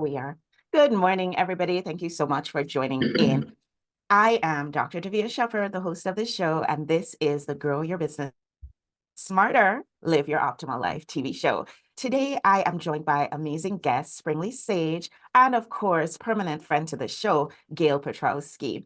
we are. Good morning, everybody. Thank you so much for joining in. I am Dr. Davia Shepherd, the host of the show, and this is the Grow Your Business Smarter, Live Your Optimal Life TV show. Today, I am joined by amazing guest, Springly Sage, and of course, permanent friend to the show, Gail Petrowski.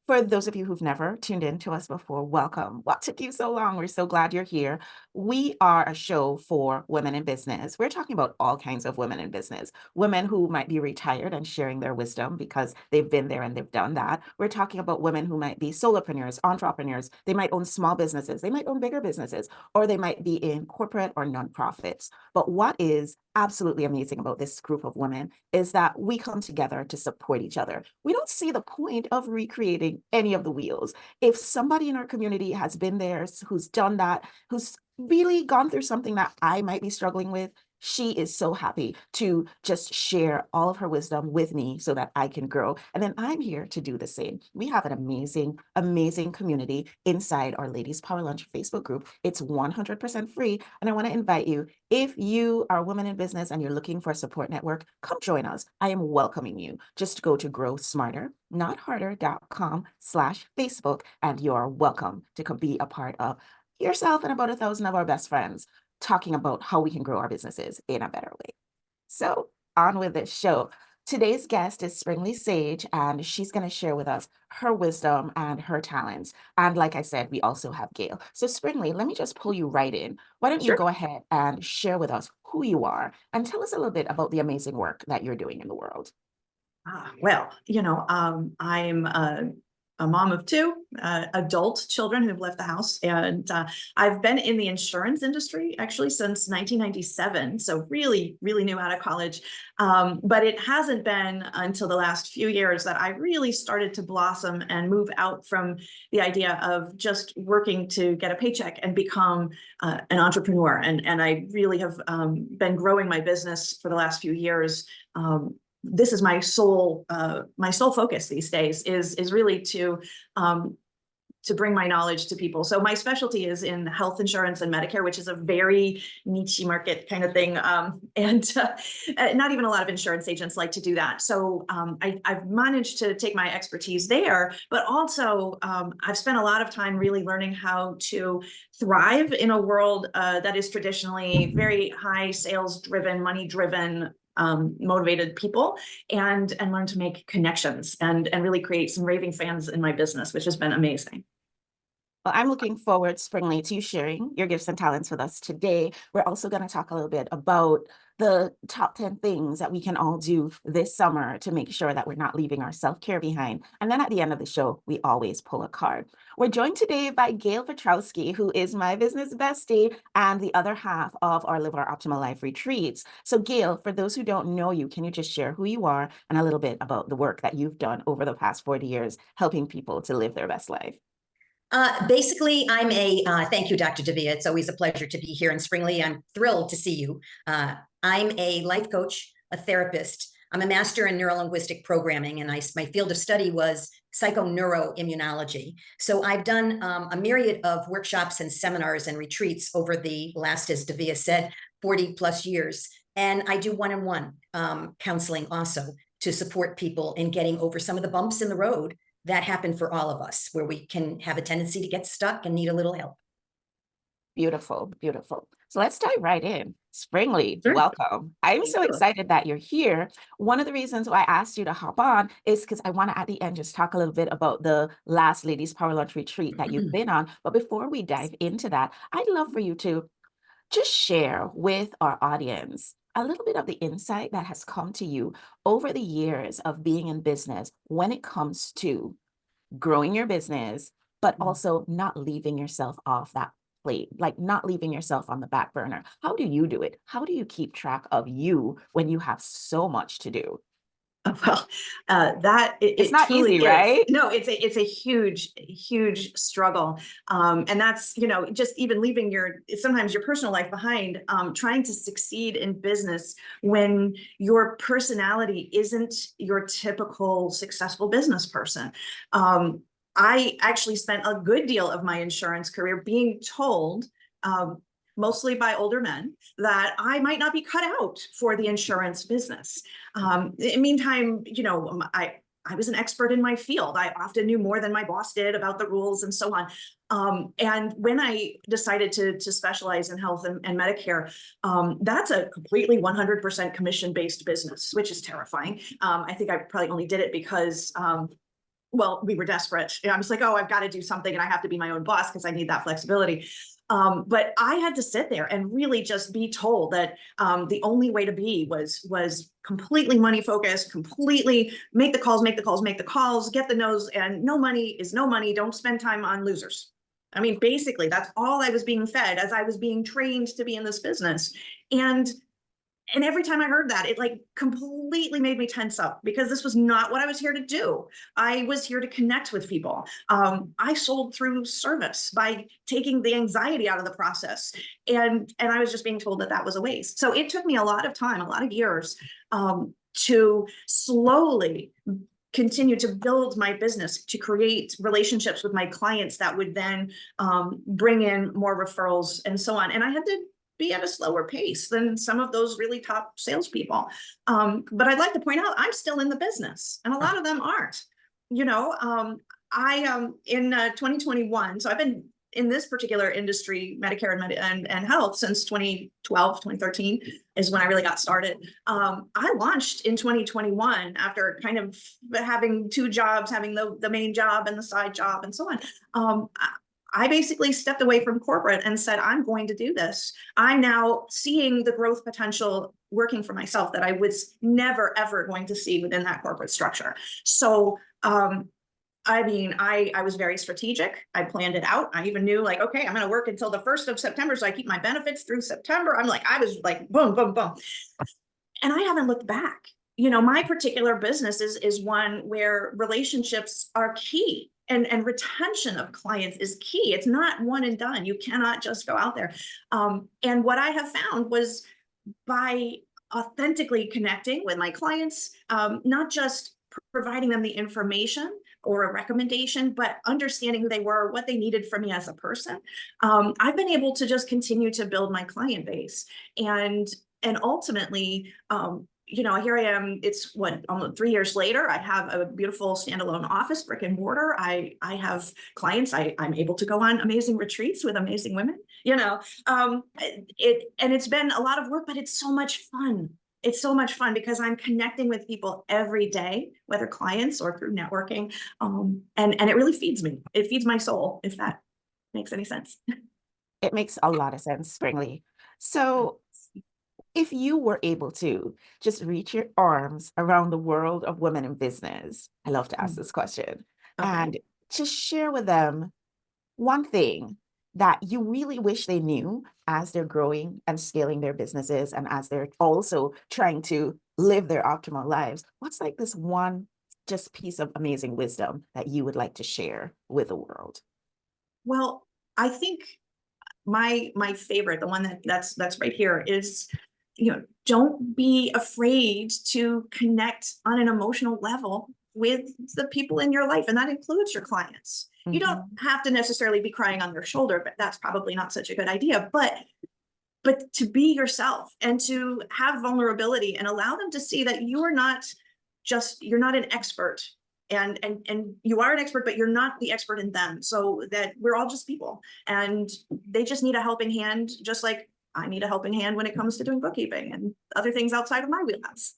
For those of you who've never tuned in to us before, welcome. What took you so long? We're so glad you're here. We are a show for women in business. We're talking about all kinds of women in business, women who might be retired and sharing their wisdom because they've been there and they've done that. We're talking about women who might be solopreneurs, entrepreneurs. They might own small businesses, they might own bigger businesses, or they might be in corporate or nonprofits. But what is absolutely amazing about this group of women is that we come together to support each other. We don't see the point of recreating any of the wheels. If somebody in our community has been there, who's done that, who's really gone through something that I might be struggling with, she is so happy to just share all of her wisdom with me so that I can grow. And then I'm here to do the same. We have an amazing, amazing community inside our Ladies Power Lunch Facebook group. It's 100% free. And I want to invite you, if you are a woman in business and you're looking for a support network, come join us. I am welcoming you. Just go to growsmarter.com/Facebook and you're welcome to come be a part of yourself and about 1,000 of our best friends talking about how we can grow our businesses in a better way. So on with this show. Today's guest is Springly Sage, and she's going to share with us her wisdom and her talents. And like I said, we also have Gail. So Springly, let me just pull you right in. Why don't you Sure. go ahead and share with us who you are and tell us a little bit about the amazing work that you're doing in the world. Well, I'm a mom of two adult children who've left the house, and I've been in the insurance industry actually since 1997. So really, really new out of college. But it hasn't been until the last few years that I really started to blossom and move out from the idea of just working to get a paycheck and become an entrepreneur. And I really have been growing my business for the last few years. This is my sole focus these days is really to bring my knowledge to people. So my specialty is in health insurance and Medicare, which is a very niche market kind of thing. And not even a lot of insurance agents like to do that. So I've managed to take my expertise there, but also I've spent a lot of time really learning how to thrive in a world that is traditionally very high sales driven, money driven, motivated people, and learn to make connections and really create some raving fans in my business, which has been amazing. Well, I'm looking forward, Springly, to you sharing your gifts and talents with us today. We're also going to talk a little bit about the top 10 things that we can all do this summer to make sure that we're not leaving our self-care behind. And then at the end of the show, we always pull a card. We're joined today by Gail Petrowski, who is my business bestie and the other half of our Live Our Optimal Life retreats. So Gail, for those who don't know you, can you just share who you are and a little bit about the work that you've done over the past 40 years, helping people to live their best life? Basically, thank you, Dr. Davia. It's always a pleasure to be here in Springly. I'm thrilled to see you. I'm a life coach, a therapist. I'm a master in neurolinguistic programming, and my field of study was psychoneuroimmunology. So I've done a myriad of workshops and seminars and retreats over the last, as Davia said, 40 plus years. And I do one-on-one counseling also to support people in getting over some of the bumps in the road that happen for all of us, where we can have a tendency to get stuck and need a little help. Beautiful, beautiful. So let's dive right in. Springly, Sure. welcome. I'm so excited that you're here. One of the reasons why I asked you to hop on is because I want to, at the end, just talk a little bit about the last Ladies Power Lunch retreat that you've been on. But before we dive into that, I'd love for you to just share with our audience a little bit of the insight that has come to you over the years of being in business when it comes to growing your business, but also not leaving yourself off that plate, like not leaving yourself on the back burner. How do you do it? How do you keep track of you when you have so much to do? Well, It's not truly easy, is. right? No, it's a huge struggle, and that's just even leaving sometimes your personal life behind, trying to succeed in business when your personality isn't your typical successful business person. I actually spent a good deal of my insurance career being told mostly by older men, that I might not be cut out for the insurance business. In the meantime, I was an expert in my field. I often knew more than my boss did about the rules and so on. And when I decided to specialize in health and Medicare, that's a completely 100% commission-based business, which is terrifying. I think I probably only did it because well, we were desperate. I was like, oh, I've got to do something and I have to be my own boss because I need that flexibility. But I had to sit there and really just be told that the only way to be was completely money focused, completely make the calls, get the no's, and no money is no money. Don't spend time on losers. I mean, basically, that's all I was being fed as I was being trained to be in this business. And every time I heard that, it like completely made me tense up because this was not what I was here to do. I was here to connect with people. I sold through service by taking the anxiety out of the process. And I was just being told that that was a waste. So it took me a lot of time, a lot of years to slowly continue to build my business, to create relationships with my clients that would then bring in more referrals and so on. And I had to be at a slower pace than some of those really top salespeople. But I'd like to point out, I'm still in the business and a lot of them aren't. I in 2021, so I've been in this particular industry, Medicare and health, since 2012, 2013 is when I really got started. I launched in 2021 after kind of having two jobs, having the main job and the side job and so on. I basically stepped away from corporate and said, I'm going to do this. I'm now seeing the growth potential working for myself that I was never, ever going to see within that corporate structure. So, I was very strategic. I planned it out. I even knew like, okay, I'm going to work until the 1st of September. So I keep my benefits through September. I was like, boom, boom, boom. And I haven't looked back. My particular business is one where relationships are key. And retention of clients is key. It's not one and done. You cannot just go out there. And what I have found was by authentically connecting with my clients, not just providing them the information or a recommendation, but understanding who they were, what they needed from me as a person, I've been able to just continue to build my client base. And ultimately, here I am, it's almost 3 years later, I have a beautiful standalone office, brick and mortar. I have clients, I'm able to go on amazing retreats with amazing women, and it's been a lot of work, but it's so much fun. It's so much fun because I'm connecting with people every day, whether clients or through networking. And it really feeds me. It feeds my soul, if that makes any sense. It makes a lot of sense, Springly. So if you were able to just reach your arms around the world of women in business, I love to ask this question, and just share with them one thing that you really wish they knew as they're growing and scaling their businesses and as they're also trying to live their optimal lives. What's like this one just piece of amazing wisdom that you would like to share with the world? Well, I think my favorite, the one that's right here is, don't be afraid to connect on an emotional level with the people in your life. And that includes your clients. You don't have to necessarily be crying on their shoulder, but that's probably not such a good idea. But to be yourself and to have vulnerability and allow them to see that you're not an expert. And you are an expert, but you're not the expert in them. So that we're all just people and they just need a helping hand, just like I need a helping hand when it comes to doing bookkeeping and other things outside of my wheelhouse,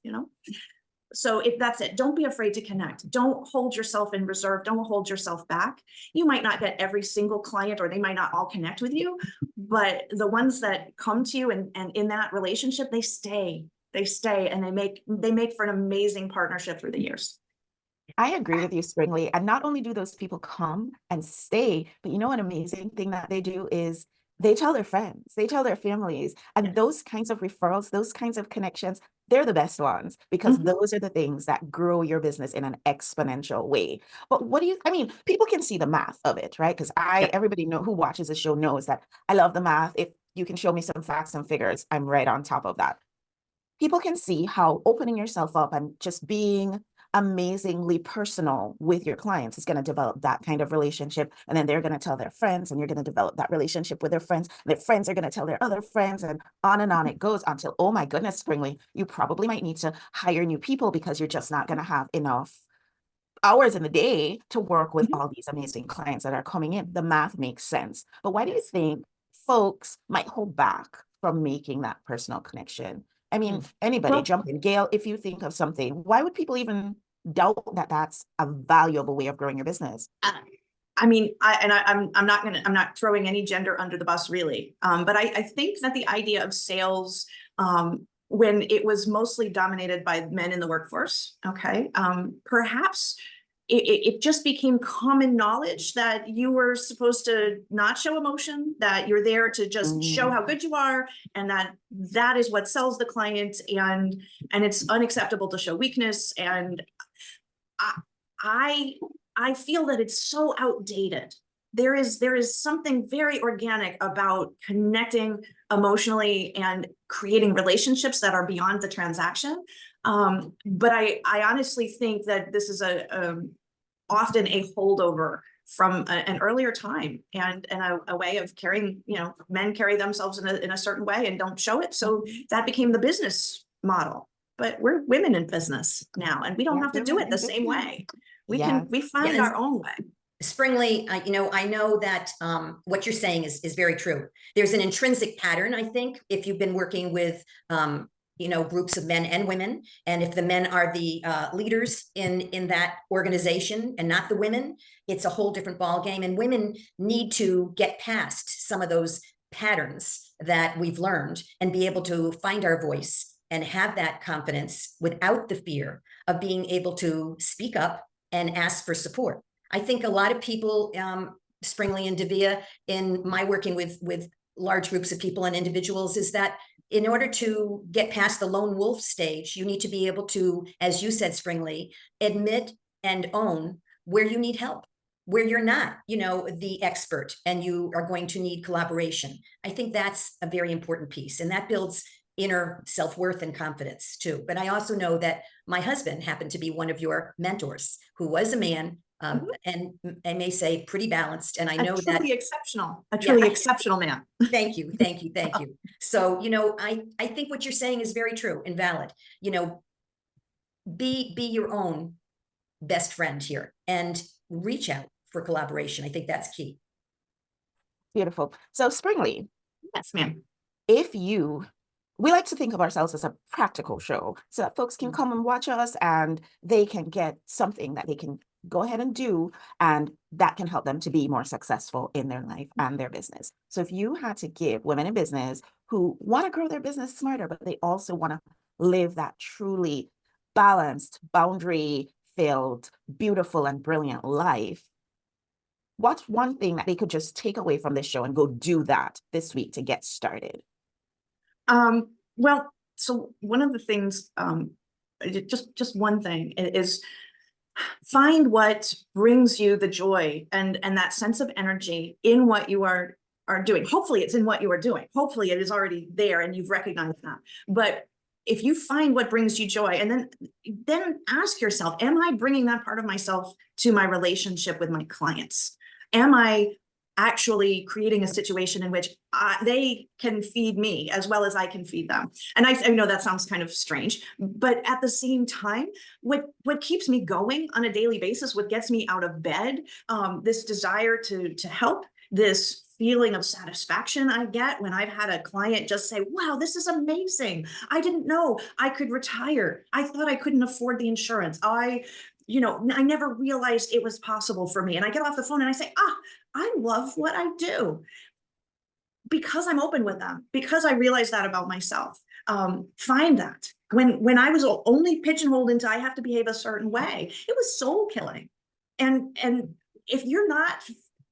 So that's it. Don't be afraid to connect. Don't hold yourself in reserve. Don't hold yourself back. You might not get every single client or they might not all connect with you, but the ones that come to you and in that relationship, they stay and they make for an amazing partnership through the years. I agree with you, Springly. And not only do those people come and stay, but an amazing thing that they do is they tell their friends, they tell their families, and those kinds of referrals, those kinds of connections, they're the best ones because those are the things that grow your business in an exponential way. But people can see the math of it, right? Because everybody who watches the show knows that I love the math. If you can show me some facts and figures, I'm right on top of that. People can see how opening yourself up and just being amazingly personal with your clients. It's going to develop that kind of relationship. And then they're going to tell their friends, and you're going to develop that relationship with their friends. And their friends are going to tell their other friends, and on it goes until, oh my goodness, Springly, you probably might need to hire new people because you're just not going to have enough hours in the day to work with all these amazing clients that are coming in. The math makes sense. But why do you think folks might hold back from making that personal connection? I mean, anybody Well, jump in. Gail, if you think of something, why would people even doubt that that's a valuable way of growing your business? I mean, I'm not throwing any gender under the bus really. But I think that the idea of sales, when it was mostly dominated by men in the workforce, okay, perhaps it just became common knowledge that you were supposed to not show emotion, that you're there to just show how good you are, and that is what sells the client, and it's unacceptable to show weakness. And I feel that it's so outdated. There is something very organic about connecting emotionally and creating relationships that are beyond the transaction. But I honestly think that this is often a holdover from an earlier time, and a way of carrying, men carry themselves in a certain way and don't show it. So that became the business model. But we're women in business now, and we don't have to do it the same way. We find our own way. Springly, I know that what you're saying is very true. There's an intrinsic pattern, I think, if you've been working with groups of men and women, and if the men are the leaders in that organization and not the women, it's a whole different ball game. And women need to get past some of those patterns that we've learned and be able to find our voice and have that confidence without the fear of being able to speak up and ask for support. I think a lot of people, Springly and Davia, in my working with large groups of people and individuals, is that in order to get past the lone wolf stage, you need to be able to, as you said, Springly, admit and own where you need help, where you're not, the expert, and you are going to need collaboration. I think that's a very important piece, and that builds inner self-worth and confidence too. But I also know that my husband happened to be one of your mentors, who was a man, and I may say pretty balanced. And I know that a truly exceptional man. Thank you. So, I think what you're saying is very true and valid. Be your own best friend here and reach out for collaboration. I think that's key. Beautiful. So Springly. Yes, ma'am. We like to think of ourselves as a practical show so that folks can come and watch us, and they can get something that they can go ahead and do, and that can help them to be more successful in their life and their business. So if you had to give women in business who want to grow their business smarter, but they also want to live that truly balanced, boundary-filled, beautiful, and brilliant life, what's one thing that they could just take away from this show and go do that this week to get started? Well, so one of the things, just one thing is find what brings you the joy and that sense of energy in what you are doing. Hopefully it's in what you are doing. Hopefully it is already there and you've recognized that. But if you find what brings you joy, and then ask yourself, am I bringing that part of myself to my relationship with my clients? Am I actually creating a situation in which they can feed me as well as I can feed them? And I know that sounds kind of strange, but at the same time, what keeps me going on a daily basis, what gets me out of bed, this desire to help, this feeling of satisfaction I get when I've had a client just say, wow, this is amazing. I didn't know I could retire. I thought I couldn't afford the insurance. I never realized it was possible for me. And I get off the phone and I say, I love what I do, because I'm open with them, because I realize that about myself. Find that. When I was only pigeonholed into I have to behave a certain way, it was soul killing. And if you're not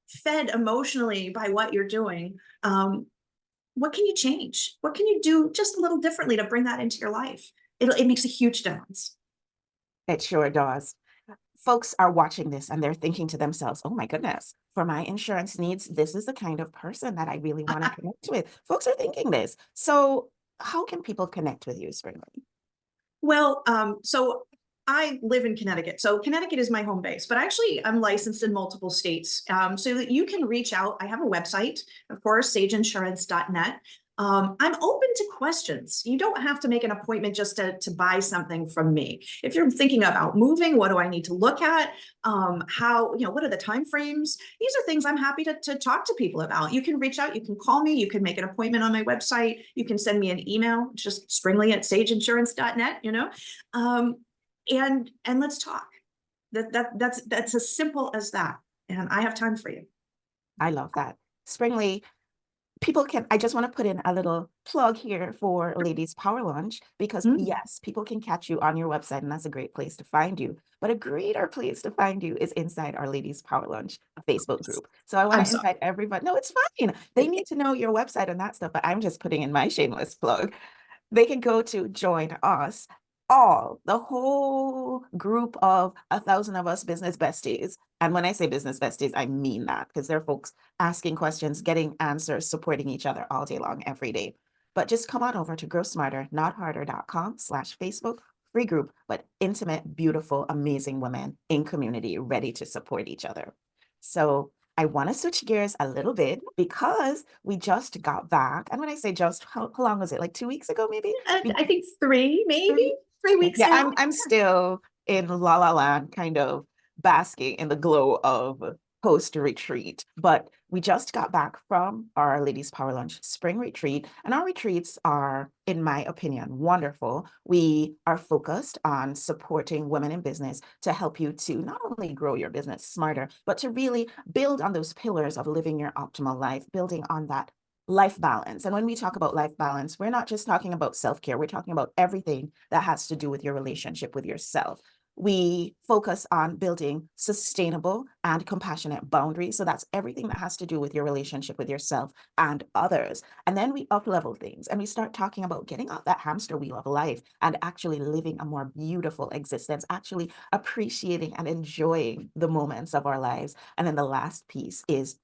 fed emotionally by what you're doing, what can you change? What can you do just a little differently to bring that into your life? It makes a huge difference. It sure does. Folks are watching this and they're thinking to themselves, oh my goodness, for my insurance needs, this is the kind of person that I really want to connect with. Folks are thinking this. So how can people connect with you, Springly? Well, so I live in Connecticut, so Connecticut is my home base, but actually I'm licensed in multiple states, so that you can reach out. I have a website, of course, sageinsurance.net. I'm open to questions. You don't have to make an appointment just to buy something from me. If you're thinking about moving, what do I need to look at? How, what are the time frames? These are things I'm happy to talk to people about. You can reach out, you can call me, you can make an appointment on my website, you can send me an email, just springli@sageinsurance.net, and let's talk. That's as simple as that. And I have time for you. I love that. Springly, I just want to put in a little plug here for Ladies Power Lunch, because yes, people can catch you on your website, and that's a great place to find you. But a greater place to find you is inside our Ladies Power Lunch Facebook group. So I want to invite everybody. No, it's fine. They need to know your website and that stuff, but I'm just putting in my shameless plug. They can go to join us, the whole group of 1,000 of us business besties. And when I say business besties, I mean that, because there are folks asking questions, getting answers, supporting each other all day long, every day. But just come on over to growsmarter.com/Facebook, free group, but intimate, beautiful, amazing women in community ready to support each other. So I want to switch gears a little bit, because we just got back. And when I say just, how long was it? Like 2 weeks ago, maybe? I think 3, maybe 3 weeks Yeah, now. I'm still in La La Land, kind of basking in the glow of post-retreat. But we just got back from our Ladies Power Lunch spring retreat, and our retreats are, in my opinion, wonderful. We are focused on supporting women in business to help you to not only grow your business smarter, but to really build on those pillars of living your optimal life, building on that life balance. And when we talk about life balance, we're not just talking about self-care. We're talking about everything that has to do with your relationship with yourself. We focus on building sustainable and compassionate boundaries. So that's everything that has to do with your relationship with yourself and others. And then we up-level things, and we start talking about getting off that hamster wheel of life and actually living a more beautiful existence, actually appreciating and enjoying the moments of our lives. And then the last piece is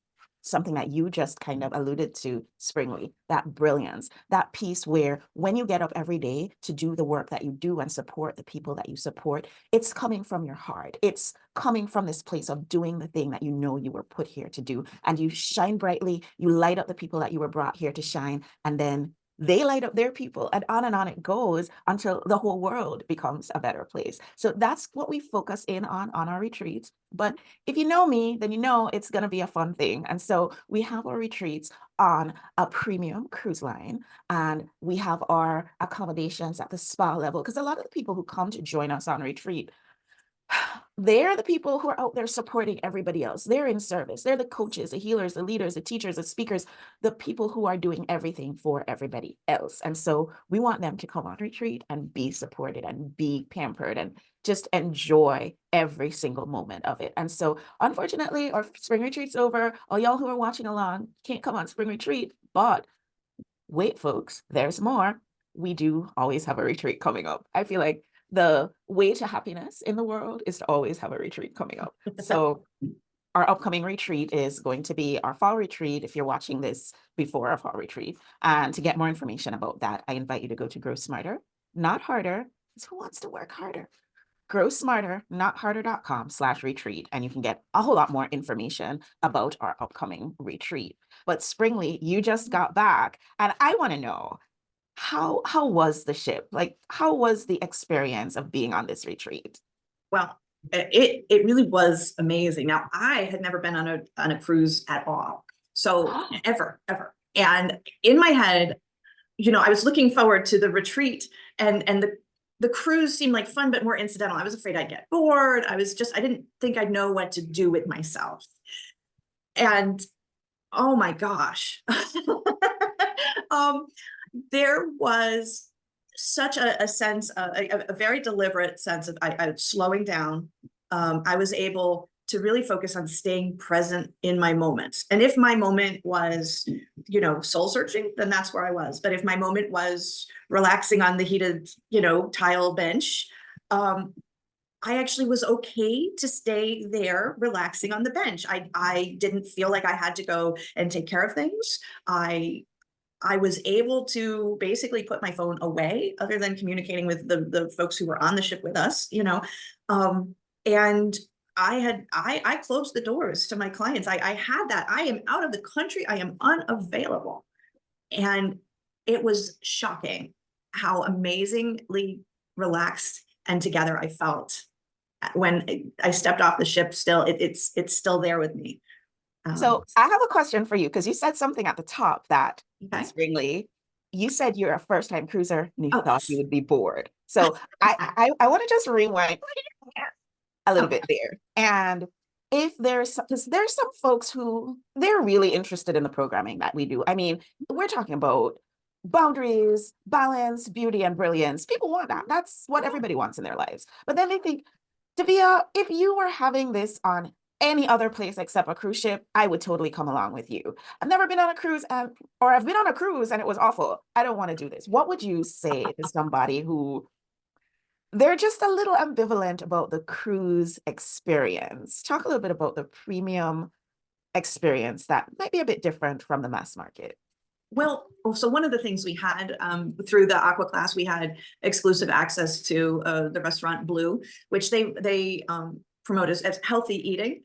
something that you just kind of alluded to, Springly, that brilliance, that piece where when you get up every day to do the work that you do and support the people that you support, it's coming from your heart. It's coming from this place of doing the thing that you know you were put here to do. And you shine brightly, you light up the people that you were brought here to shine, and then they light up their people, and on it goes until the whole world becomes a better place. So that's what we focus in on our retreats. But if you know me, then you know it's going to be a fun thing. And so we have our retreats on a premium cruise line, and we have our accommodations at the spa level, because a lot of the people who come to join us on retreat, they're the people who are out there supporting everybody else. They're in service. They're the coaches, the healers, the leaders, the teachers, the speakers, the people who are doing everything for everybody else. And so we want them to come on retreat and be supported and be pampered and just enjoy every single moment of it. And so unfortunately, our spring retreat's over. All y'all who are watching along can't come on spring retreat, but wait, folks, there's more. We do always have a retreat coming up. I feel like the way to happiness in the world is to always have a retreat coming up. So our upcoming retreat is going to be our fall retreat, if you're watching this before our fall retreat. And to get more information about that, I invite you to go to Grow Smarter, Not Harder. It's who wants to work harder? growsmarternotharder.com/retreat, and you can get a whole lot more information about our upcoming retreat. But Springly, you just got back, and I want to know, how was the ship? Like, how was the experience of being on this retreat? Well, it really was amazing. Now, I had never been on a cruise at all. So ever. And in my head, I was looking forward to the retreat, and the cruise seemed like fun, but more incidental. I was afraid I'd get bored. I didn't think I'd know what to do with myself. And oh my gosh. There was such a sense, a very deliberate sense of I slowing down. I was able to really focus on staying present in my moment. And if my moment was, soul searching, then that's where I was. But if my moment was relaxing on the heated, tile bench, I actually was okay to stay there relaxing on the bench. I didn't feel like I had to go and take care of things. I I was able to basically put my phone away, other than communicating with the folks who were on the ship with us, and I closed the doors to my clients. I had that. I am out of the country. I am unavailable. And it was shocking how amazingly relaxed and together I felt when I stepped off the ship. Still, it's still there with me. So I have a question for you, because you said something at the top that, Okay. Springly, you said you're a first-time cruiser and you Oh. thought you would be bored. So I want to just rewind a little bit there. And if because there's some folks who they're really interested in the programming that we do. I mean, we're talking about boundaries, balance, beauty, and brilliance. People want that. That's what everybody wants in their lives. But then they think, Davia, if you were having this on any other place except a cruise ship, I would totally come along with you. I've never been on a cruise, or I've been on a cruise and it was awful. I don't want to do this. What would you say to somebody who they're just a little ambivalent about the cruise experience? Talk a little bit about the premium experience that might be a bit different from the mass market. Well, so one of the things we had through the Aqua class, we had exclusive access to the restaurant Blue, which they promote as healthy eating,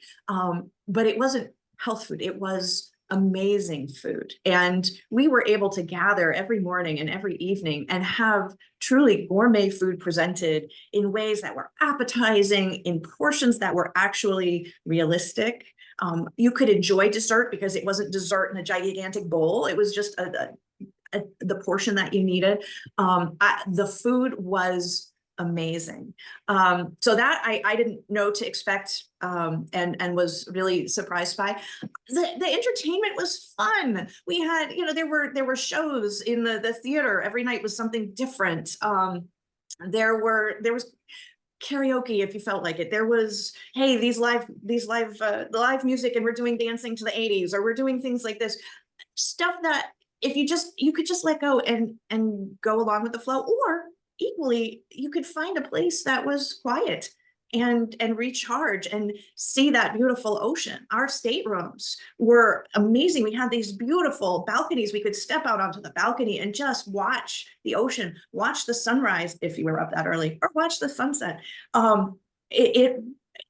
but it wasn't health food. It was amazing food. And we were able to gather every morning and every evening and have truly gourmet food presented in ways that were appetizing, in portions that were actually realistic. You could enjoy dessert because it wasn't dessert in a gigantic bowl. It was just the portion that you needed. The food was amazing. So that I didn't know to expect, and was really surprised by. The entertainment was fun. We had, there were shows in the theater. Every night was something different. There was karaoke if you felt like it. There was, hey, the live music, and we're doing dancing to the 80s, or we're doing things like this stuff that if you could just let go and go along with the flow. Or equally, you could find a place that was quiet and recharge and see that beautiful ocean. Our staterooms were amazing. We had these beautiful balconies. We could step out onto the balcony and just watch the ocean, watch the sunrise if you were up that early, or watch the sunset.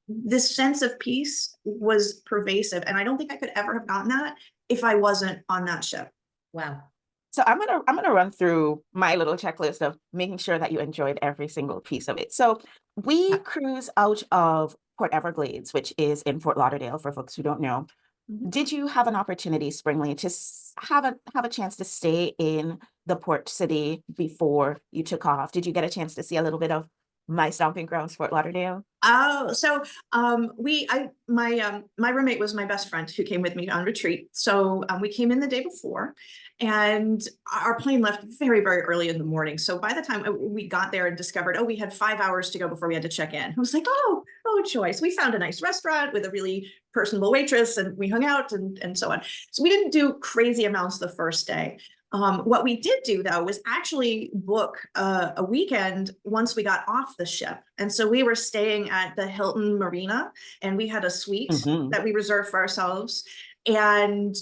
This sense of peace was pervasive, and I don't think I could ever have gotten that if I wasn't on that ship. Wow. So I'm gonna run through my little checklist of making sure that you enjoyed every single piece of it. So we cruise out of Port Everglades, which is in Fort Lauderdale, for folks who don't know. Mhm. Did you have an opportunity, Springly, to have a chance to stay in the port city before you took off? Did you get a chance to see a little bit of my stomping grounds, Fort Lauderdale? Oh, so my roommate was my best friend who came with me on retreat. So we came in the day before, and our plane left very, very early in the morning. So by the time we got there and discovered, we had 5 hours to go before we had to check in. I was like, oh, choice. We found a nice restaurant with a really personable waitress, and we hung out and so on. So we didn't do crazy amounts the first day. What we did do, though, was actually book a weekend once we got off the ship. And so we were staying at the Hilton Marina, and we had a suite that we reserved for ourselves. And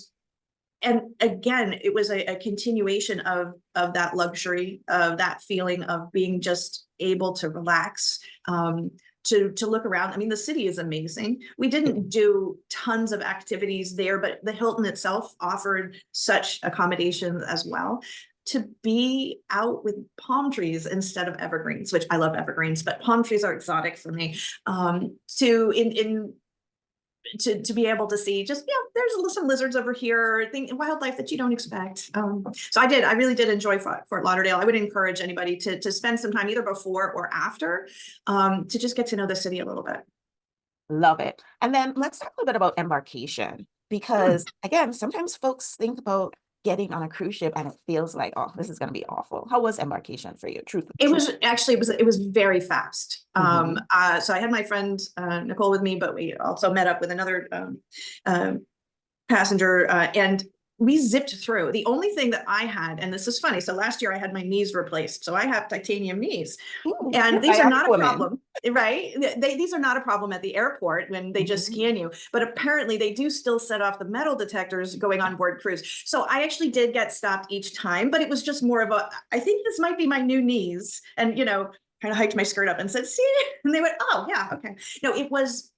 again, it was a continuation of that luxury, of that feeling of being just able to relax, to look around. I mean, the city is amazing. We didn't do tons of activities there, but the Hilton itself offered such accommodations as well. To be out with palm trees instead of evergreens, which I love evergreens, but palm trees are exotic for me. To be able to see just, there's some lizards over here, wildlife that you don't expect. So I really did enjoy Fort Lauderdale. I would encourage anybody to spend some time either before or after, to just get to know the city a little bit. Love it. And then let's talk a little bit about embarkation, because again, sometimes folks think about getting on a cruise ship and it feels like, oh, this is going to be awful. How was embarkation for you? It was very fast. So I had my friend Nicole with me, but we also met up with another passenger, and we zipped through. The only thing that I had, and this is funny, so last year I had my knees replaced, so I have titanium knees. Ooh, and these are not a problem. right? These are not a problem at the airport when they just scan you, but apparently they do still set off the metal detectors going on board cruise. So I actually did get stopped each time, but it was just more of a, I think this might be my new knees. And, you know, kind of hiked my skirt up and said, see, and they went, oh yeah, okay. No, it was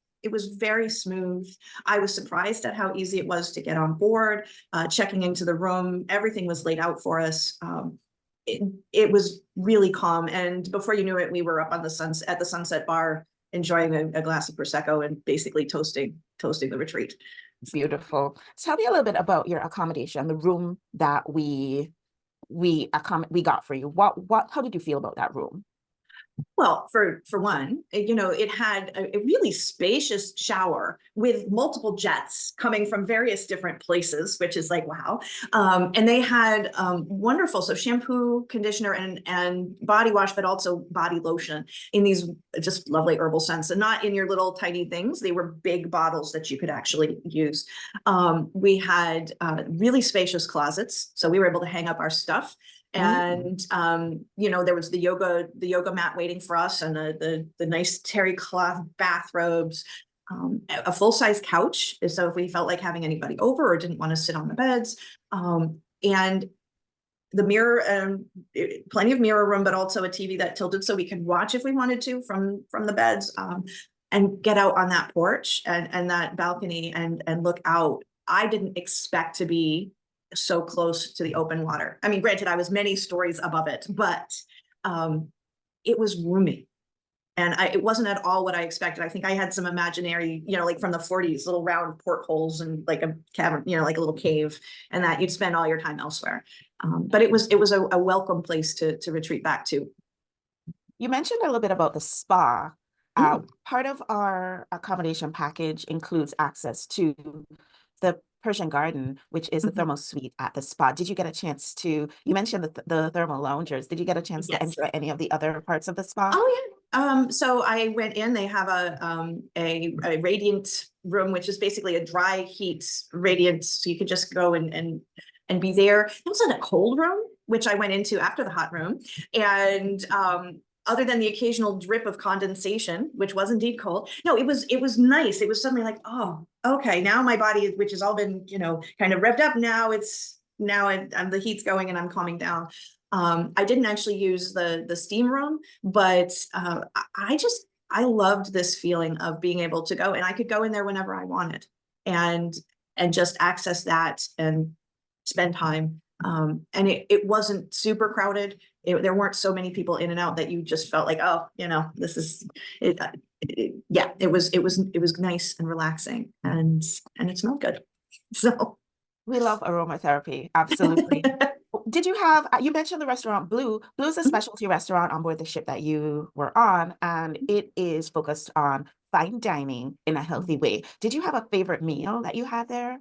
very smooth. I was surprised at how easy it was to get on board, checking into the room. Everything was laid out for us. It was really calm. And before you knew it, we were up on the at the Sunset Bar, enjoying a glass of Prosecco and basically toasting the retreat. Beautiful. Tell me a little bit about your accommodation, the room that we got for you. How did you feel about that room? Well, for one, you know, it had a really spacious shower with multiple jets coming from various different places, which is like, wow. And they had wonderful, so shampoo, conditioner, and body wash, but also body lotion in these just lovely herbal scents, and not in your little tiny things. They were big bottles that you could actually use. We had really spacious closets, so we were able to hang up our stuff. And you know, there was the yoga mat waiting for us, and the nice terry cloth bathrobes, a full-size couch, so if we felt like having anybody over or didn't want to sit on the beds, and the mirror, plenty of mirror room, but also a TV that tilted so we could watch if we wanted to from the beds, and get out on that porch and that balcony and look out. I didn't expect to be so close to the open water. I mean, granted, I was many stories above it, but it was roomy. And it wasn't at all what I expected. I think I had some imaginary, you know, like from the 40s, little round portholes and like a cavern, you know, like a little cave, and that you'd spend all your time elsewhere. But it was a welcome place to retreat back to. You mentioned a little bit about the spa. Part of our accommodation package includes access to the Persian garden, which is the thermal suite at the spa. Did you get a chance to, you mentioned the thermal loungers. Did you get a chance to enjoy any of the other parts of the spa? Oh yeah. So I went in, they have a radiant room, which is basically a dry heat radiant. So you could just go and be there. It was in a cold room, which I went into after the hot room. And other than the occasional drip of condensation, which was indeed cold. No, it was nice. It was suddenly like, oh, okay, now my body, which has all been, you know, kind of revved up, now the heat's going and I'm calming down. I didn't actually use the steam room, but I loved this feeling of being able to go, and I could go in there whenever I wanted and just access that and spend time. And it wasn't super crowded. There weren't so many people in and out that you just felt like, oh, you know, this is it. Yeah, it was nice and relaxing, and it smelled good. So we love aromatherapy. Absolutely. Did you have, you mentioned the restaurant Blue. Blue is a specialty restaurant on board the ship that you were on, and it is focused on fine dining in a healthy way. Did you have a favorite meal that you had there?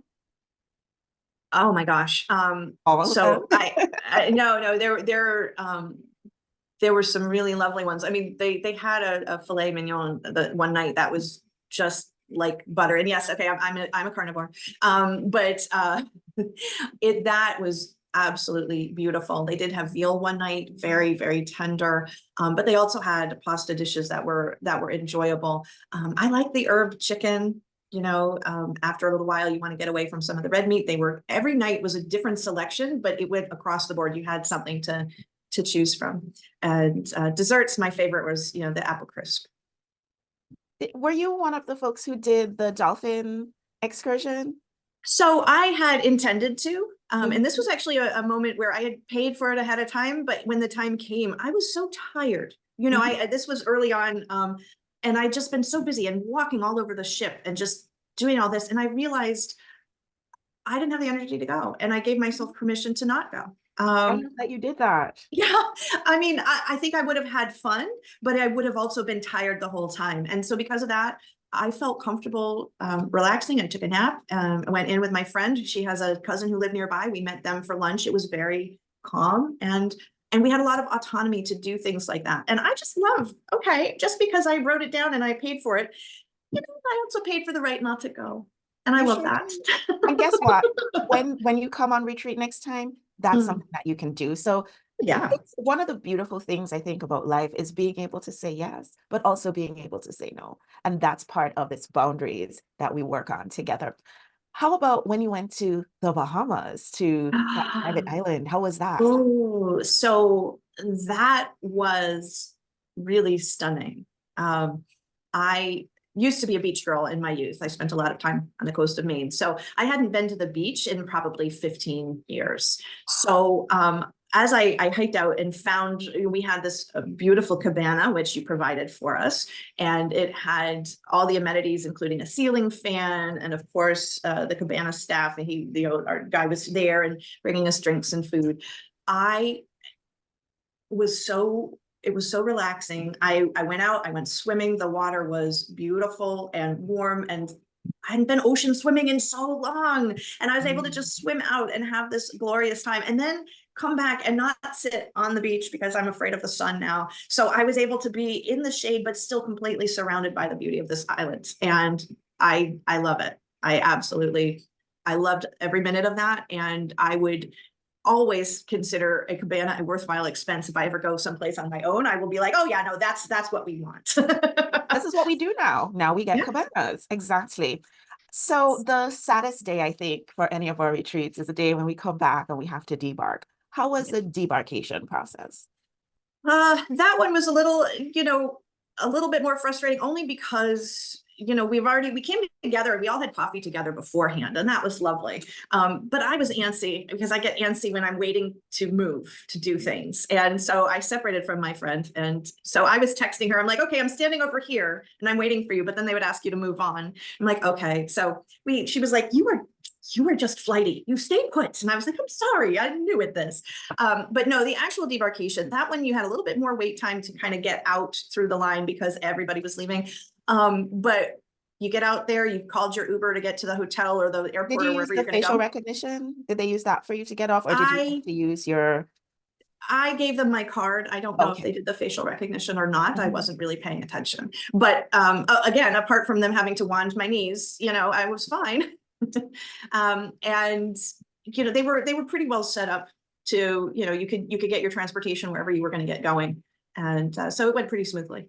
Oh my gosh. So no, there were some really lovely ones. I mean, they had a filet mignon the one night that was just like butter. And yes, okay, I'm a carnivore. But that was absolutely beautiful. They did have veal one night, very, very tender. But they also had pasta dishes that were enjoyable. I like the herb chicken. You know, after a little while, you want to get away from some of the red meat. Every night was a different selection, but it went across the board. You had something to choose from. And desserts, my favorite was, you know, the apple crisp. Were you one of the folks who did the dolphin excursion? So I had intended to, and this was actually a moment where I had paid for it ahead of time, but when the time came, I was so tired. You know, this was early on, and I'd just been so busy and walking all over the ship and just doing all this. And I realized I didn't have the energy to go, and I gave myself permission to not go. I love that you did that. Yeah, I mean, I think I would have had fun, but I would have also been tired the whole time. And so because of that, I felt comfortable relaxing and took a nap. I went in with my friend. She has a cousin who lived nearby. We met them for lunch. It was very calm, and we had a lot of autonomy to do things like that. And I just love, okay, just because I wrote it down and I paid for it, you know, I also paid for the right not to go. And I love that. And guess what? When you come on retreat next time, that's something that you can do. So Yeah. It's one of the beautiful things I think about life is being able to say yes, but also being able to say no. And that's part of its boundaries that we work on together. How about when you went to the Bahamas, to that private island? How was that? Oh, so that was really stunning. I used to be a beach girl in my youth. I spent a lot of time on the coast of Maine. So I hadn't been to the beach in probably 15 years. So as I hiked out and found, we had this beautiful cabana, which you provided for us. And it had all the amenities, including a ceiling fan. And of course, the cabana staff, and our guy was there and bringing us drinks and food. I was so it was so relaxing. I went out, I went swimming. The water was beautiful and warm, and I hadn't been ocean swimming in so long. And I was able to just swim out and have this glorious time, and then come back and not sit on the beach because I'm afraid of the sun now. So I was able to be in the shade, but still completely surrounded by the beauty of this island. And I love it. I loved every minute of that. And I would always consider a cabana a worthwhile expense. If I ever go someplace on my own, I will be like, oh yeah, no, that's what we want. This is what we do now. Now we get Yeah. cabanas. Exactly. So the saddest day, I think, for any of our retreats is the day when we come back and we have to debark. How was the debarkation process? That one was a little bit more frustrating, only because we came together, we all had coffee together beforehand, and that was lovely. But I was antsy because I get antsy when I'm waiting to move to do things. And so I separated from my friend. And so I was texting her. I'm like, okay, I'm standing over here and I'm waiting for you. But then they would ask you to move on. I'm like, okay. So she was like, you were just flighty. You stay put. And I was like, I'm sorry, I'm new at this. But no, the actual debarkation, that one you had a little bit more wait time to kind of get out through the line because everybody was leaving. But you get out there, you've called your Uber to get to the hotel or the Did airport you or use wherever the you're going to facial go. recognition? Did they use that for you to get off, or did you have to use your? I gave them my card. I don't know if Okay. they did the facial recognition or not. I Mhm. wasn't really paying attention. But again, apart from them having to wand my knees, I was fine. And they were pretty well set up to, you could get your transportation wherever you were going to get going. And so it went pretty smoothly.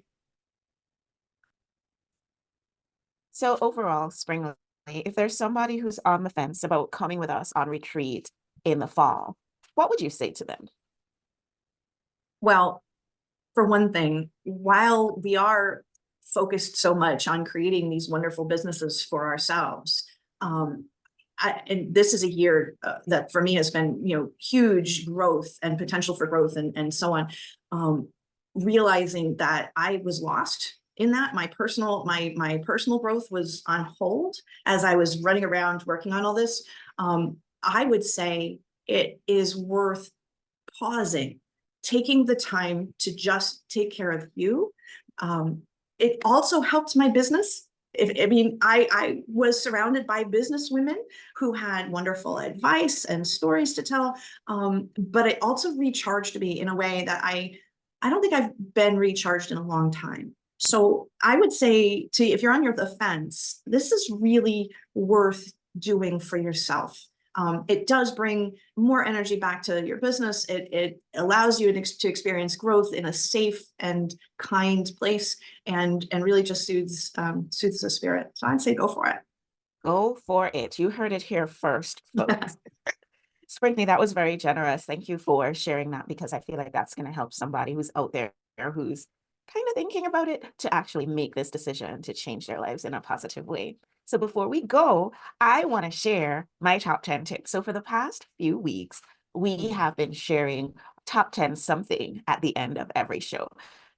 So overall, Springly, if there's somebody who's on the fence about coming with us on retreat in the fall, what would you say to them? Well, for one thing, while we are focused so much on creating these wonderful businesses for ourselves, and this is a year that for me has been, huge growth and potential for growth and so on. Realizing that I was lost in that my personal growth was on hold as I was running around working on all this. I would say it is worth pausing, taking the time to just take care of you. It also helped my business. I was surrounded by business women who had wonderful advice and stories to tell, but it also recharged me in a way that I don't think I've been recharged in a long time. So I would say if you're on the fence, this is really worth doing for yourself. It does bring more energy back to your business. It allows you to experience growth in a safe and kind place, and really just soothes the spirit. So I'd say go for it. Go for it. You heard it here first, folks. Sprinkley, that was very generous. Thank you for sharing that, because I feel like that's going to help somebody who's out there who's kind of thinking about it to actually make this decision to change their lives in a positive way. So before we go, I want to share my top 10 tips. So for the past few weeks, we have been sharing top 10 something at the end of every show.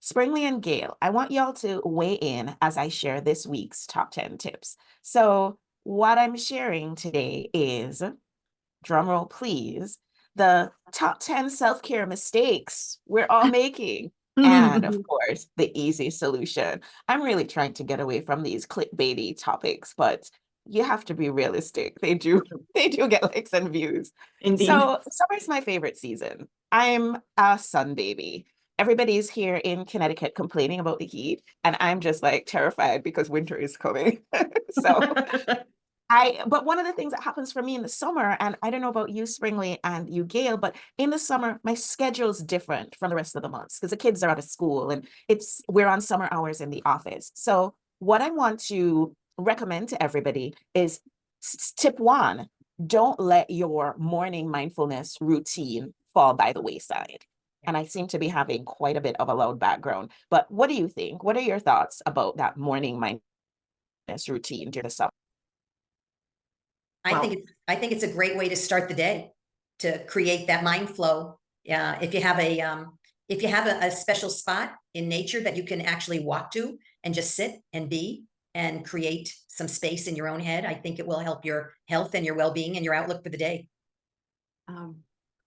Springley and Gail, I want y'all to weigh in as I share this week's top 10 tips. So what I'm sharing today is, drumroll please, the top 10 self-care mistakes we're all making. And of course, the easy solution. I'm really trying to get away from these clickbaity topics, but you have to be realistic. They do get likes and views. Indeed. So summer's my favorite season. I'm a sun baby. Everybody's here in Connecticut complaining about the heat, and I'm just like terrified because winter is coming. So But one of the things that happens for me in the summer, and I don't know about you, Springly, and you, Gail, but in the summer, my schedule's different from the rest of the months because the kids are out of school and we're on summer hours in the office. So what I want to recommend to everybody is tip one, don't let your morning mindfulness routine fall by the wayside. And I seem to be having quite a bit of a loud background. But what do you think? What are your thoughts about that morning mindfulness routine during the summer? I think it's a great way to start the day, to create that mind flow. Yeah, if you have a special spot in nature that you can actually walk to and just sit and be and create some space in your own head, I think it will help your health and your well-being and your outlook for the day.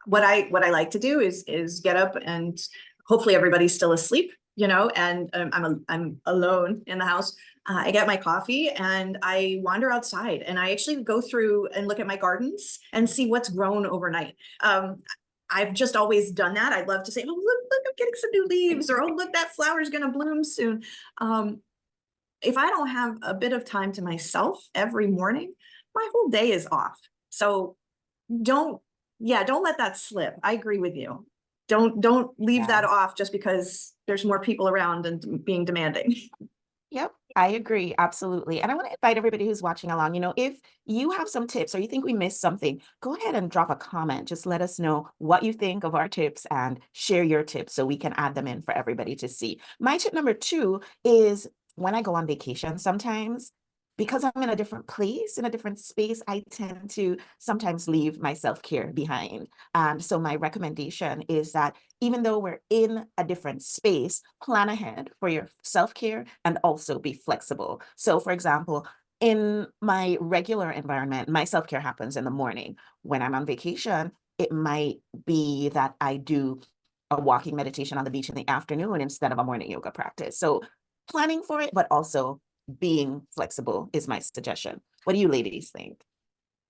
What I like to do is get up, and hopefully everybody's still asleep, and I'm alone in the house. I get my coffee and I wander outside, and I actually go through and look at my gardens and see what's grown overnight. I've just always done that. I love to say, oh, look, I'm getting some new leaves, or, oh, look, that flower's going to bloom soon. If I don't have a bit of time to myself every morning, my whole day is off. So don't let that slip. I agree with you. Don't leave that off just because there's more people around and being demanding. Yep, I agree. Absolutely. And I want to invite everybody who's watching along, if you have some tips or you think we missed something, go ahead and drop a comment. Just let us know what you think of our tips and share your tips so we can add them in for everybody to see. My tip number 2 is when I go on vacation, sometimes because I'm in a different place, in a different space, I tend to sometimes leave my self-care behind. So my recommendation is that even though we're in a different space, plan ahead for your self-care and also be flexible. So for example, in my regular environment, my self-care happens in the morning. When I'm on vacation, it might be that I do a walking meditation on the beach in the afternoon instead of a morning yoga practice. So planning for it, but also being flexible is my suggestion. What do you ladies think?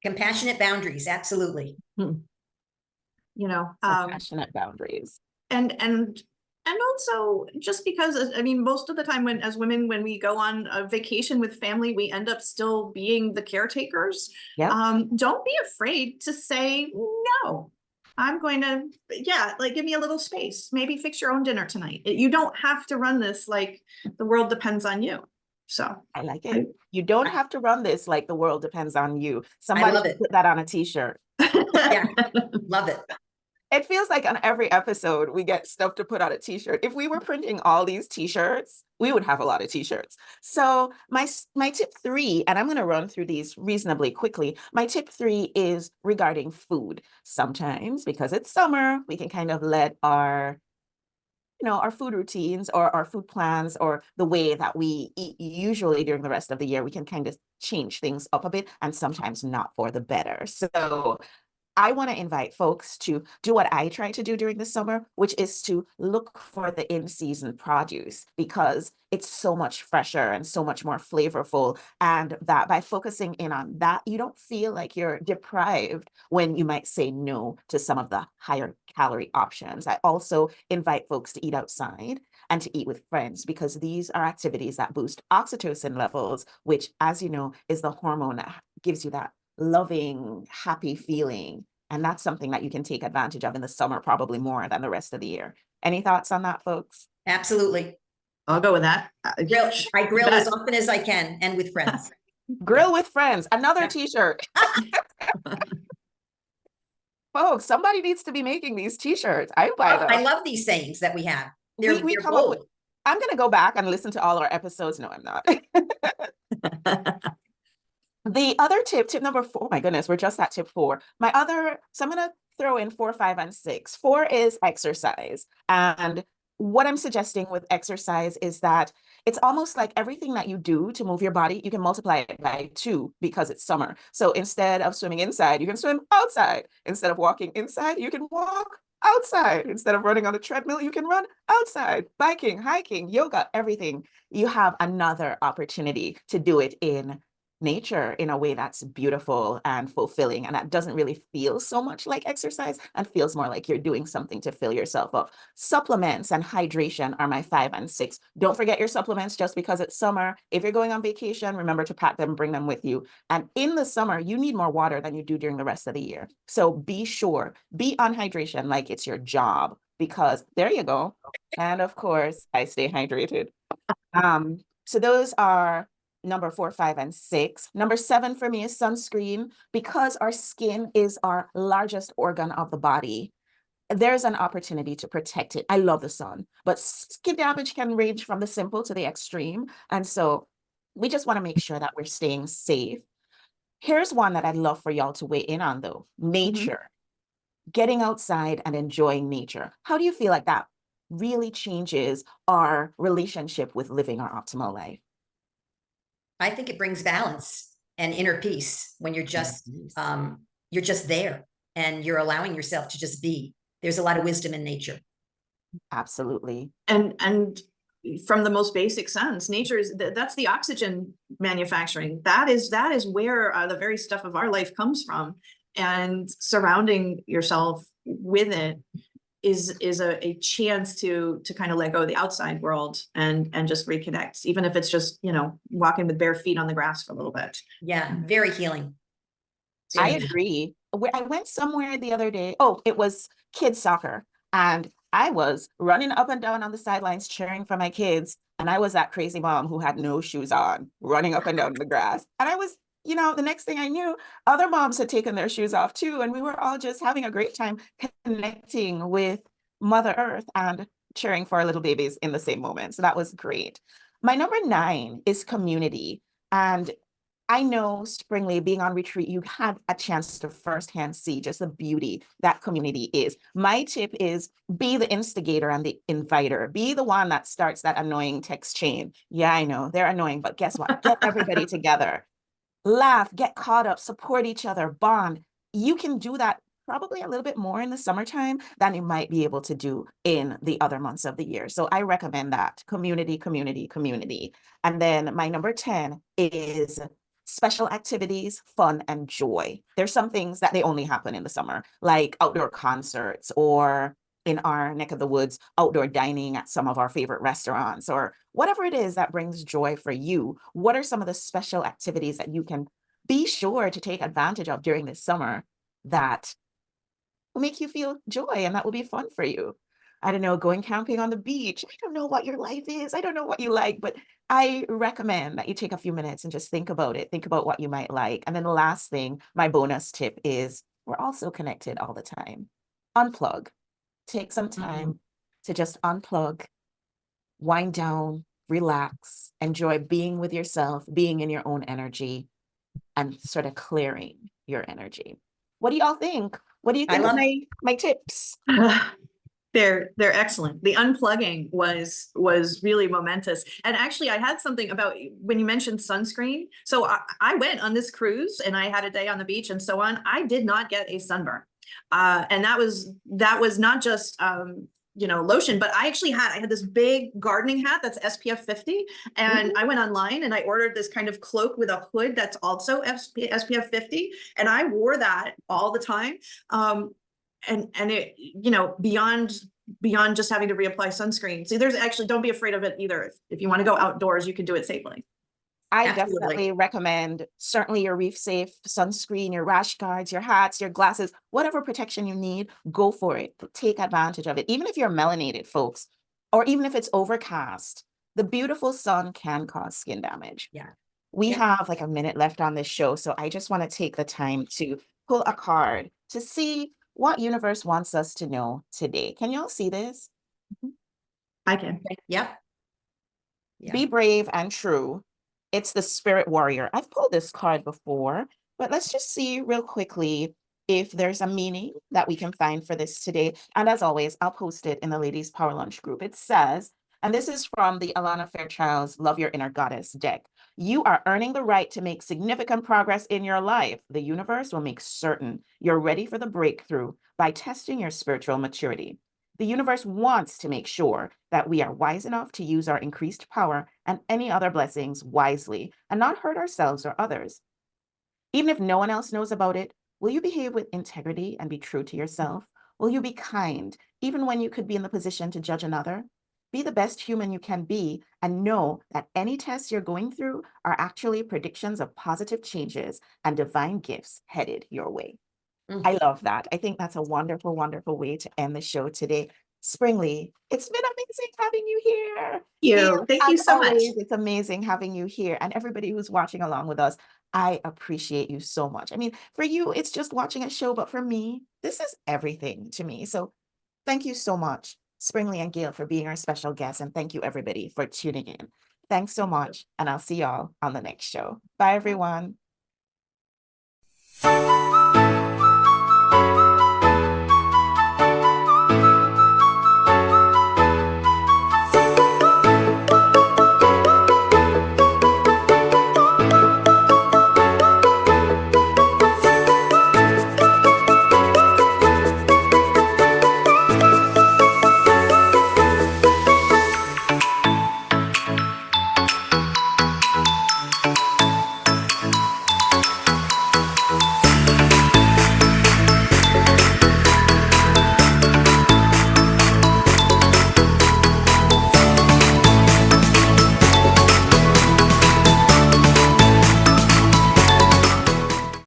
Compassionate boundaries, absolutely. Compassionate boundaries. And also, just because, I mean, most of the time as women, when we go on a vacation with family, we end up still being the caretakers. Yeah. Don't be afraid to say, no, I'm going to, give me a little space. Maybe fix your own dinner tonight. You don't have to run this like the world depends on you. So I like it. You don't have to run this like the world depends on you. Somebody should put that on a t-shirt. Yeah, love it. It feels like on every episode we get stuff to put on a t-shirt. If we were printing all these t-shirts, we would have a lot of t-shirts. So my tip 3, and I'm going to run through these reasonably quickly. My tip 3 is regarding food. Sometimes because it's summer, we can kind of let our food routines or our food plans or the way that we eat usually during the rest of the year, we can kind of change things up a bit, and sometimes not for the better. So I want to invite folks to do what I try to do during the summer, which is to look for the in-season produce because it's so much fresher and so much more flavorful. And that by focusing in on that, you don't feel like you're deprived when you might say no to some of the higher calorie options. I also invite folks to eat outside and to eat with friends because these are activities that boost oxytocin levels, which, as you know, is the hormone that gives you that loving, happy feeling. And that's something that you can take advantage of in the summer, probably more than the rest of the year. Any thoughts on that, folks? Absolutely. I'll go with that. I grill as often as I can and with friends. Grill with friends, another t-shirt. Folks, somebody needs to be making these t-shirts. I buy them. I love these sayings that we have. We come up with, I'm going to go back and listen to all our episodes. No, I'm not. The other tip number 4, my goodness, we're just at tip 4. So I'm going to throw in 4, 5, and 6. 4 is exercise. And what I'm suggesting with exercise is that it's almost like everything that you do to move your body, you can multiply it by 2 because it's summer. So instead of swimming inside, you can swim outside. Instead of walking inside, you can walk outside. Instead of running on a treadmill, you can run outside. Biking, hiking, yoga, everything. You have another opportunity to do it in nature in a way that's beautiful and fulfilling. And that doesn't really feel so much like exercise and feels more like you're doing something to fill yourself up. Supplements and hydration are my 5 and 6. Don't forget your supplements just because it's summer. If you're going on vacation, remember to pack them, bring them with you. And in the summer, you need more water than you do during the rest of the year. So be sure, be on hydration like it's your job, because there you go. And of course, I stay hydrated. So those are number 4, 5, and 6. Number 7 for me is sunscreen, because our skin is our largest organ of the body. There's an opportunity to protect it. I love the sun, but skin damage can range from the simple to the extreme. And so we just want to make sure that we're staying safe. Here's one that I'd love for y'all to weigh in on, though. Nature. Getting outside and enjoying nature. How do you feel like that really changes our relationship with living our optimal life? I think it brings balance and inner peace when you're just there and you're allowing yourself to just be. There's a lot of wisdom in nature. Absolutely. And from the most basic sense, nature is that's the oxygen manufacturing. That is where the very stuff of our life comes from. And surrounding yourself with it is a chance to kind of let go of the outside world and just reconnect, even if it's just, you know, walking with bare feet on the grass for a little bit. Yeah, very healing. I agree. I went somewhere the other day. Oh, it was kids soccer. And I was running up and down on the sidelines cheering for my kids. And I was that crazy mom who had no shoes on, running up and down the grass. And I was, you know, the next thing I knew, other moms had taken their shoes off too. And we were all just having a great time connecting with Mother Earth and cheering for our little babies in the same moment. So that was great. My number 9 is community. And I know, Springly, being on retreat, you had a chance to firsthand see just the beauty that community is. My tip is be the instigator and the inviter. Be the one that starts that annoying text chain. Yeah, I know, they're annoying, but guess what? Get everybody together. Laugh, get caught up, support each other, bond. You can do that probably a little bit more in the summertime than you might be able to do in the other months of the year. So I recommend that. Community, community, community. And then my number 10 is special activities, fun, and joy. There's some things that they only happen in the summer, like outdoor concerts, or in our neck of the woods, outdoor dining at some of our favorite restaurants, or whatever it is that brings joy for you. What are some of the special activities that you can be sure to take advantage of during this summer that will make you feel joy and that will be fun for you? I don't know, going camping on the beach. I don't know what your life is. I don't know what you like, but I recommend that you take a few minutes and just think about it. Think about what you might like. And then the last thing, my bonus tip is we're also connected all the time. Unplug. Take some time to just unplug, wind down, relax, enjoy being with yourself, being in your own energy, and sort of clearing your energy. What do y'all think? What do you think of my tips? They're excellent. The unplugging was really momentous. And actually, I had something about when you mentioned sunscreen. So I went on this cruise and I had a day on the beach and so on. I did not get a sunburn. And that was not just you know, lotion, but I had this big gardening hat that's SPF 50. And I went online and I ordered this kind of cloak with a hood that's also SPF 50. And I wore that all the time. And it, you know, beyond just having to reapply sunscreen. So there's actually, don't be afraid of it either. If you want to go outdoors, you can do it safely. I definitely recommend certainly your reef safe sunscreen, your rash guards, your hats, your glasses, whatever protection you need, go for it. Take advantage of it. Even if you're melanated, folks, or even if it's overcast, the beautiful sun can cause skin damage. Yeah. We have like a minute left on this show, so I just want to take the time to pull a card to see what universe wants us to know today. Can y'all see this? I can. Yep. Be brave and true. It's the Spirit Warrior. I've pulled this card before, but let's just see real quickly if there's a meaning that we can find for this today. And as always, I'll post it in the Ladies Power Lunch group. It says, and this is from the Alana Fairchild's Love Your Inner Goddess deck. You are earning the right to make significant progress in your life. The universe will make certain you're ready for the breakthrough by testing your spiritual maturity. The universe wants to make sure that we are wise enough to use our increased power and any other blessings wisely and not hurt ourselves or others. Even if no one else knows about it, will you behave with integrity and be true to yourself? Will you be kind, even when you could be in the position to judge another? Be the best human you can be and know that any tests you're going through are actually predictions of positive changes and divine gifts headed your way. I love that. I think that's a wonderful, wonderful way to end the show today. Springly, it's been amazing having you here. Thank you As so much. always, it's amazing having you here. And everybody who's watching along with us, I appreciate you so much. I mean, for you, it's just watching a show, but for me, this is everything to me. So thank you so much, Springly and Gail, for being our special guests. And thank you, everybody, for tuning in. Thanks so much. And I'll see y'all on the next show. Bye, everyone.